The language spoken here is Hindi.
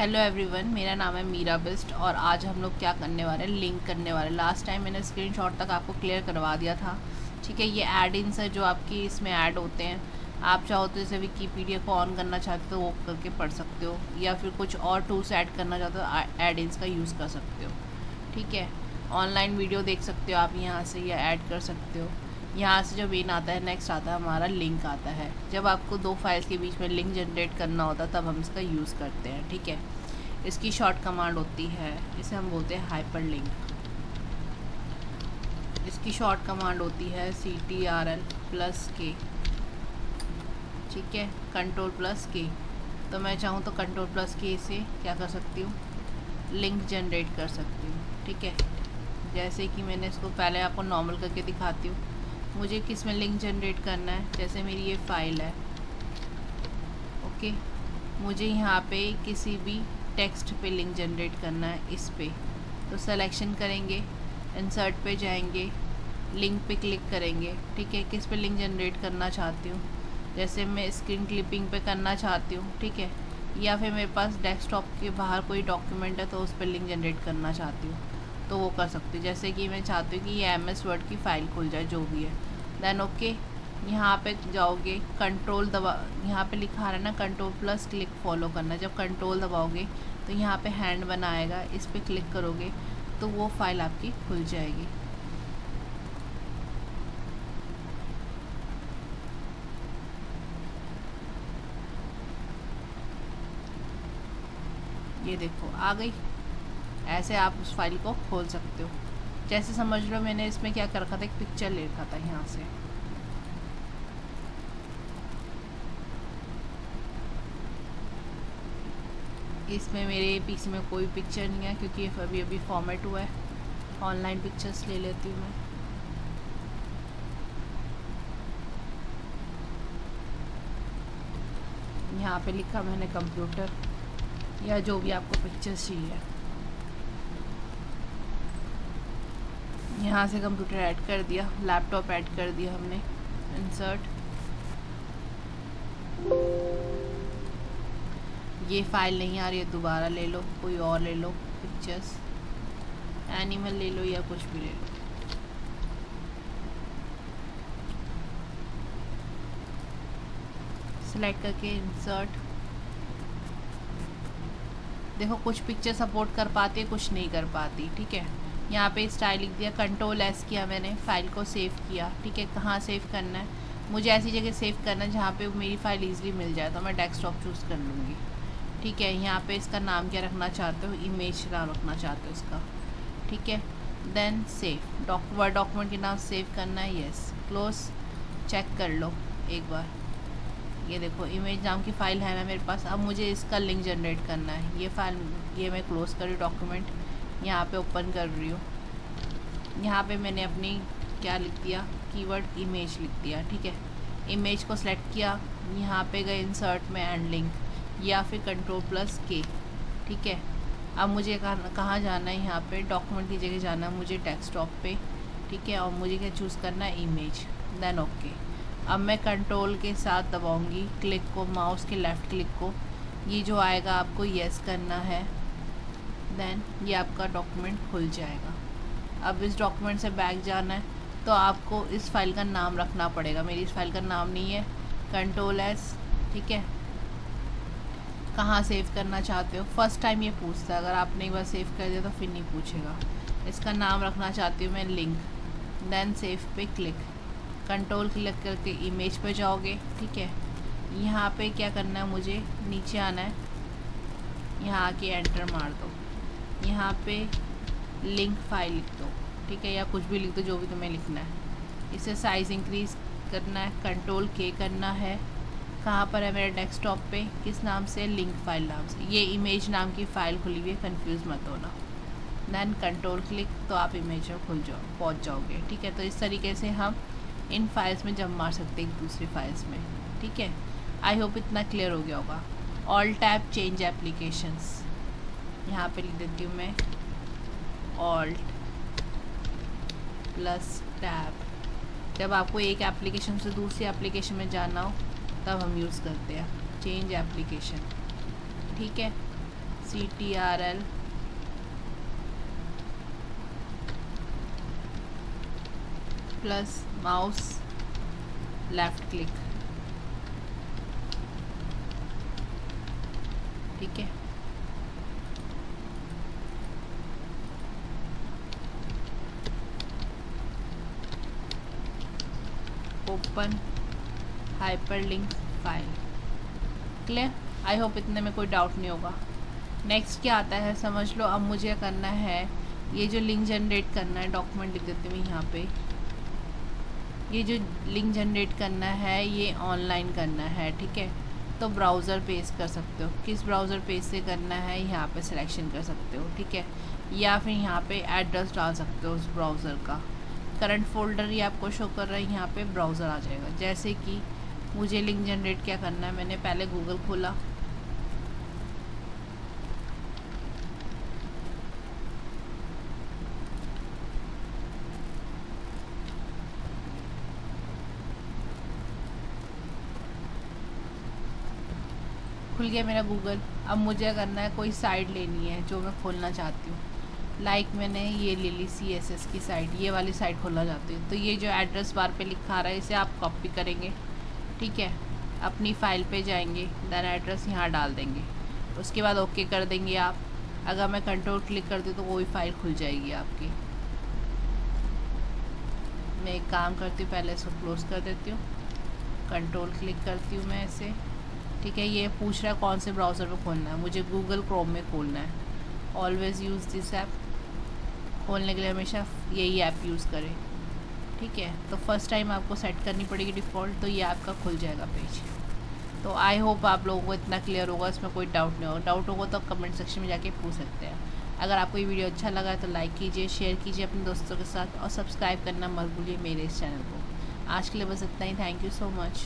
हेलो एवरीवन, मेरा नाम है मीरा बिस्ट और आज हम लोग क्या करने वाले हैं, लिंक करने वाले। लास्ट टाइम मैंने स्क्रीनशॉट तक आपको क्लियर करवा दिया था। ठीक है, ये ऐड इन्स है जो आपकी इसमें ऐड होते हैं। आप चाहो तो जैसे विकीपीडिया को ऑन करना चाहते हो वो करके पढ़ सकते हो, या फिर कुछ और टूल्स ऐड करना चाहते हो ऐड इन्स का यूज़ कर सकते हो। ठीक है, ऑनलाइन वीडियो देख सकते हो आप यहाँ से, या ऐड कर सकते हो। यहाँ से जो मेन आता है, नेक्स्ट आता है हमारा लिंक आता है। जब आपको दो फाइल्स के बीच में लिंक जनरेट करना होता है तब हम इसका यूज़ करते हैं। ठीक है, इसकी शॉर्ट कमांड होती है, इसे हम बोलते हैं हाइपर लिंक। इसकी शॉर्ट कमांड होती है CTRL+K। ठीक है, Ctrl+K। तो मैं चाहूँ तो Ctrl+K से क्या कर सकती हूँ, लिंक जनरेट कर सकती हूँ। ठीक है, जैसे कि मैंने इसको पहले आपको नॉर्मल करके दिखाती हूँ। मुझे किस में लिंक जनरेट करना है, जैसे मेरी ये फाइल है। ओके, मुझे यहाँ पे किसी भी टेक्स्ट पे लिंक जनरेट करना है, इस पे। तो सिलेक्शन करेंगे, इंसर्ट पे जाएंगे, लिंक पे क्लिक करेंगे। ठीक है, किस पे लिंक जनरेट करना चाहती हूँ, जैसे मैं स्क्रीन क्लिपिंग पे करना चाहती हूँ। ठीक है, या फिर मेरे पास डेस्कटॉप के बाहर कोई डॉक्यूमेंट है तो उस पर लिंक जनरेट करना चाहती हूँ तो वो कर सकती हूँ। जैसे कि मैं चाहती हूँ कि ये MS वर्ड की फ़ाइल खुल जाए, जो भी है। देन ओके, यहाँ पे जाओगे, कंट्रोल दबा, यहाँ पे लिखा है ना Ctrl+क्लिक फॉलो करना। जब कंट्रोल दबाओगे तो यहाँ पे हैंड बनाएगा, इस पर क्लिक करोगे तो वो फाइल आपकी खुल जाएगी। ये देखो आ गई। ऐसे आप उस फाइल को खोल सकते हो। जैसे समझ लो मैंने इसमें क्या कर रखा था, एक पिक्चर ले रखा था यहाँ से। इसमें मेरे पीसी में कोई पिक्चर नहीं है क्योंकि ये अभी फॉर्मेट हुआ है। ऑनलाइन पिक्चर्स ले लेती हूँ मैं। यहाँ पे लिखा मैंने कंप्यूटर, या जो भी आपको पिक्चर्स चाहिए। यहाँ से कंप्यूटर ऐड कर दिया, लैपटॉप ऐड कर दिया हमने। इंसर्ट, ये फाइल नहीं आ रही है, दोबारा ले लो, कोई और ले लो, पिक्चर्स, एनिमल ले लो या कुछ भी ले लो। सेलेक्ट करके इंसर्ट। देखो कुछ पिक्चर सपोर्ट कर पाती है, कुछ नहीं कर पाती। ठीक है, यहाँ पे स्टाइल लिख दिया, Ctrl+S किया मैंने, फ़ाइल को सेव किया। ठीक है, कहाँ सेव करना है, मुझे ऐसी जगह सेव करना है जहाँ पे मेरी फ़ाइल ईजिली मिल जाए, तो मैं डेस्कटॉप चूज़ कर लूँगी। ठीक है, यहाँ पे इसका नाम क्या रखना चाहते हो, इमेज नाम रखना चाहते हो इसका। ठीक है, देन सेव, वर्ड डॉक्यूमेंट के नाम सेव करना है, येस। क्लोज, चेक कर लो एक बार। ये देखो इमेज नाम की फ़ाइल है ना मेरे पास। अब मुझे इसका लिंक जनरेट करना है। ये फाइल, ये मैं क्लोज़ कर रही हूँ डॉक्यूमेंट, यहाँ पे ओपन कर रही हूँ। यहाँ पे मैंने अपनी क्या लिख दिया, कीवर्ड इमेज लिख दिया। ठीक है, इमेज को सिलेक्ट किया, यहाँ पे गए इंसर्ट में एंड लिंक, या फिर Ctrl+K। ठीक है, अब मुझे कहाँ जाना है, यहाँ पे डॉक्यूमेंट की जगह जाना है मुझे, डेस्कटॉप पे। ठीक है, और मुझे क्या चूज़ करना है, इमेज। Then okay. अब मैं कंट्रोल के साथ दबाऊंगी क्लिक को, माउस के लेफ़्ट क्लिक को, ये जो आएगा आपको येस करना है। देन ये आपका डॉक्यूमेंट खुल जाएगा। अब इस डॉक्यूमेंट से बैक जाना है तो आपको इस फाइल का नाम रखना पड़ेगा। मेरी इस फाइल का नाम नहीं है, Ctrl+S। ठीक है, कहाँ सेव करना चाहते हो, फर्स्ट टाइम ये पूछता है, अगर आपने एक बार सेव कर दिया तो फिर नहीं पूछेगा। इसका नाम रखना चाहती हूँ मैं लिंक। देन सेव पे क्लिक, कंट्रोल क्लिक करके इमेज पे जाओगे। ठीक है, यहाँ पे क्या करना है, मुझे नीचे आना है, यहाँ आके एंटर मार दो, यहाँ पे लिंक फाइल लिख दो। ठीक है, या कुछ भी लिख दो, जो भी तुम्हें लिखना है। इसे साइज़ इंक्रीज़ करना है, Ctrl+K करना है। कहाँ पर है, मेरे डेस्कटॉप पे, किस नाम से, लिंक फाइल नाम से। ये इमेज नाम की फ़ाइल खुली हुई है, कन्फ्यूज़ मत होना। दैन कंट्रोल क्लिक, तो आप इमेज में पहुँच जाओगे। ठीक है, तो इस तरीके से हम इन फाइल्स में जंप मार सकते हैं एक दूसरी फाइल्स में। ठीक है, आई होप इतना क्लियर हो गया होगा। ऑल टैब चेंज एप्लीकेशंस, यहाँ पे लिख देती हूँ मैं Alt+Tab। जब आपको एक एप्लीकेशन से दूसरी एप्लीकेशन में जाना हो तब हम यूज़ करते हैं चेंज एप्लीकेशन। ठीक है, CTRL plus mouse left click, ठीक है। Open hyperlink file. Clear? I hope इतने में कोई डाउट नहीं होगा। नेक्स्ट क्या आता है समझ लो। अब मुझे करना है ये जो लिंक जनरेट करना है, डॉक्यूमेंट लिख देती हूँ यहाँ पे। ये जो लिंक जनरेट करना है ये ऑनलाइन करना है, ठीक है। तो ब्राउज़र पेज कर सकते हो, किस ब्राउज़र पेज से करना है यहाँ पे सिलेक्शन कर सकते हो, ठीक है। या फिर यहाँ पे एड्रेस डाल सकते हो उस ब्राउज़र का। करंट फोल्डर ये आपको शो कर रहा है, यहाँ पे ब्राउज़र आ जाएगा। जैसे कि मुझे लिंक जनरेट क्या करना है, मैंने पहले गूगल खोला, खुल गया मेरा गूगल। अब मुझे करना है कोई साइट लेनी है जो मैं खोलना चाहती हूँ। लाइक मैंने ये ले ली CSS की साइट, ये वाली साइट खोलना चाहती हूँ। तो ये जो एड्रेस बार पे लिखा आ रहा है इसे आप कॉपी करेंगे, ठीक है। अपनी फ़ाइल पे जाएंगे, देन एड्रेस यहाँ डाल देंगे, उसके बाद ओके कर देंगे आप। अगर मैं कंट्रोल क्लिक कर दूँ तो वही फ़ाइल खुल जाएगी आपकी। मैं एक काम करती हूँ, पहले इसको क्लोज़ कर देती हूँ, कंट्रोल क्लिक करती हूँ मैं इसे, ठीक है। ये पूछ रहा है कौन से ब्राउज़र में खोलना है, मुझे गूगल क्रोम में खोलना है। ऑलवेज़ यूज़ दिस ऐप, खोलने के लिए हमेशा यही ऐप यूज़ करें, ठीक है। तो फर्स्ट टाइम आपको सेट करनी पड़ेगी डिफ़ॉल्ट, तो ये आपका खुल जाएगा पेज। तो आई होप आप लोगों को इतना क्लियर होगा, इसमें कोई डाउट नहीं होगा। डाउट होगा तो आप कमेंट सेक्शन में जाके पूछ सकते हैं। अगर आपको ये वीडियो अच्छा लगा है तो लाइक कीजिए, शेयर कीजिए अपने दोस्तों के साथ और सब्सक्राइब करना मत भूलिए मेरे इस चैनल को। आज के लिए बस इतना ही। Thank you so much.